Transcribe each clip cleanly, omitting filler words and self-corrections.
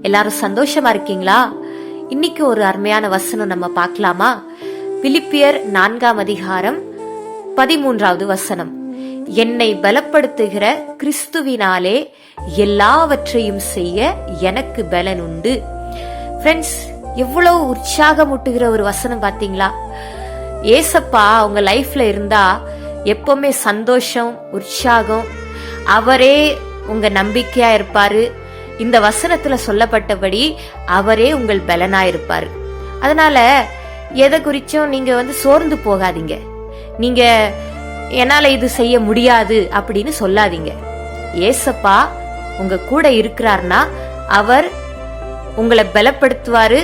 எல்லாரும் சந்தோஷமா இருக்கீங்களா? இன்னைக்கு ஒரு அருமையான வசனம் நம்ம பார்க்கலாமா? பிலிப்பியர் 4ஆம் அதிகாரம் 13வது வசனம். என்னை பலப்படுத்துகிற கிறிஸ்துவினாலே எல்லாவற்றையும் செய்ய எனக்கு பலன் உண்டு. ஃப்ரெண்ட்ஸ், எவ்வளவு உற்சாகமூட்டுகிற ஒரு வசனம் பாத்தீங்களா? ஏசப்பா உங்க லைஃப்ல இருந்தா எப்பவுமே சந்தோஷம், உற்சாகம், அவரே உங்க நம்பிக்கையா இருப்பாரு. இந்த வசனத்துல சொல்லப்பட்டபடி அவரே உங்கள் பலனா இருப்பாரு. அதனால எதை குறிச்சும் நீங்க சோர்ந்து போகாதீங்க. நீங்க என்னால இது செய்ய முடியாது அப்படின்னு சொல்லாதீங்க. ஏசப்பா உங்க கூட இருக்கிறார்னா அவர் உங்களை பலப்படுத்துவாரு.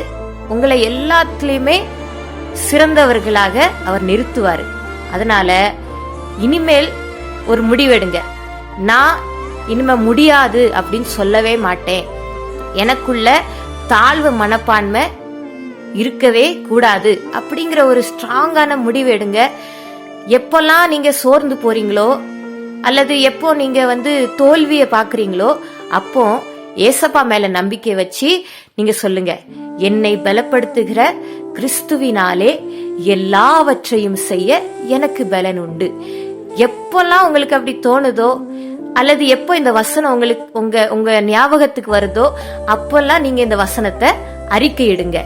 உங்களை எல்லாத்துலயுமே சிறந்தவர்களாக அவர் நிறுத்துவாரு. அதனால இனிமேல் ஒரு முடிவெடுங்க. நான் இனிமே முடியாது அப்படின்னு சொல்லவே மாட்டேன். எனக்குள்ள தாழ்வு மனப்பான்மை இருக்கவே கூடாது அப்படிங்கிற ஒரு ஸ்ட்ராங்கான முடிவு எடுங்க. எப்பெல்லாம் நீங்க சோர்ந்து போறீங்களோ அல்லது எப்போ நீங்க தோல்வியை பாக்குறீங்களோ அப்போ ஏசப்பா மேல நம்பிக்கை வச்சு நீங்க சொல்லுங்க, என்னை பலப்படுத்துகிற கிறிஸ்துவினாலே எல்லாவற்றையும் செய்ய எனக்கு பலன் உண்டு. எப்பெல்லாம் உங்களுக்கு அப்படி தோணுதோ அல்லது எப்போ இந்த வசனம் உங்களுக்கு உங்க ஞாபகத்துக்கு வருதோ அப்பெல்லாம் நீங்க இந்த வசனத்தை அறிக்கையிடுங்க.